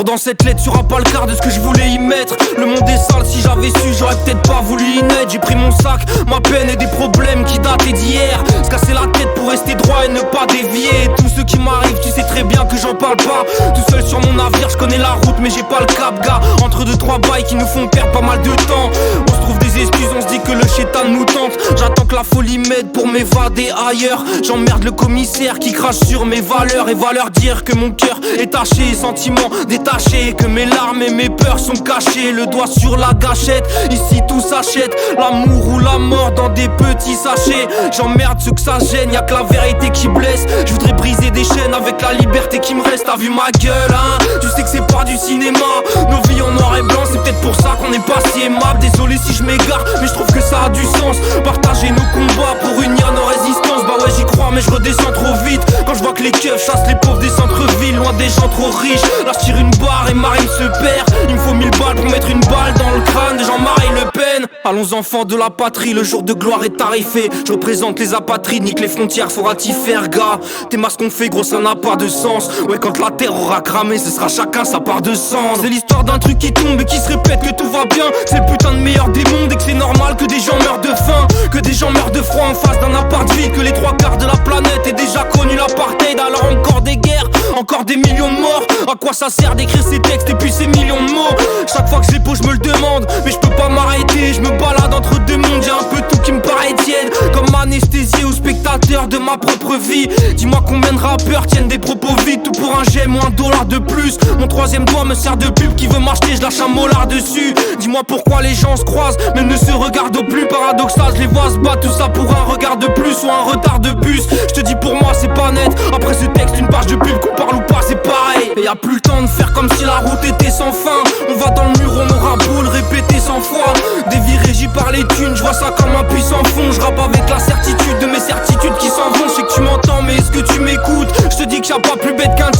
Lourd dans cette lettre, tu auras pas le quart de ce que je voulais y mettre. Le monde est sale, si j'avais su, j'aurais peut-être pas voulu y naître. J'ai pris mon sac, ma peine et des problèmes qui dataient d'hier. Se casser la tête pour rester droit et ne pas dévier. Tout ce qui m'arrive, tu sais très bien que j'en parle pas. Tout seul sur mon navire, je connais la route mais j'ai pas le cap, gars. Entre deux trois bails qui nous font perdre pas mal de temps. On se trouve des excuses, on se dit que le chétan nous tente. J'attends que la folie m'aide pour m'évader ailleurs. J'emmerde le commissaire qui crache sur mes valeurs. Et va leur dire que mon cœur est taché, sentiments détachés, que mes larmes et mes peurs sont cachées. Le doigt sur la gâchette, ici tout s'achète. L'amour ou la mort dans des petits sachets. J'emmerde ceux que ça gêne, y'a que la vérité qui blesse. Je voudrais briser des chaînes avec la liberté qui me reste. T'as vu ma gueule, hein? Tu sais que c'est pas du cinéma. Nos vies en noir et blanc, c'est peut-être pour ça qu'on est pas si aimable. Désolé si je m'égare, mais je trouve que ça a du sens. Partager nos combats pour unir nos résistances. Bah ouais j'y crois mais je redescends trop vite. Quand je vois que les keufs chassent les pauvres des centres-villes, loin des gens trop riches. Là je tire une barre et ma rime se perd. Il me faut 1000 balles pour mettre une balle dans le crâne de Jean-Marie Le Pen. Allons enfants de la patrie, le jour de gloire est tarifé. Je représente les apatrides, nique les frontières, faudra t'y faire gars. Tes masques qu'on fait gros ça n'a pas de sens. Ouais quand la terre aura cramé, ce sera chacun sa part de sang. C'est l'histoire d'un truc qui tombe et qui se répète que tout va bien. C'est le putain de meilleur des mondes et que c'est normal que des gens meurent de faim. Que des gens meurent de froid en face d'un appart vide. Que les trois quarts de la planète aient déjà connu l'apartheid. Alors encore des guerres, encore des millions de morts. À quoi ça sert d'écrire ces textes et puis ces millions de mots? Chaque fois que je les pose je me le demande. Mais je peux pas m'arrêter, je me balade entre deux mondes. J'ai un peu tout qui me paraît tiède, comme anesthésié au spectateur de ma propre vie. Dis-moi combien de rappeurs tiennent des propos vides. Tout pour un j'aime ou un dollar de plus. Mon troisième doigt me sert de pub, qui veut m'acheter, je lâche un molar dessus. Dis-moi pourquoi les gens se croisent mais ne se regardent plus. Paradoxal, je les vois se battre, tout ça pour un regard de plus ou un retard de bus. Je te dis pour moi c'est pas net. Après ce texte une page de pub, qu'on parle ou pas c'est pareil. Et y a plus le temps de faire comme si la route était sans fin. On va dans le mur, on aura beau le répéter 100 fois. Des vies régies par les thunes, je vois ça comme un puissant fond. Je rappe avec la certitude de mes certitudes qui s'en vont. Je sais que tu m'entends mais est-ce que tu m'écoutes? Je te dis que y'a pas plus bête qu'un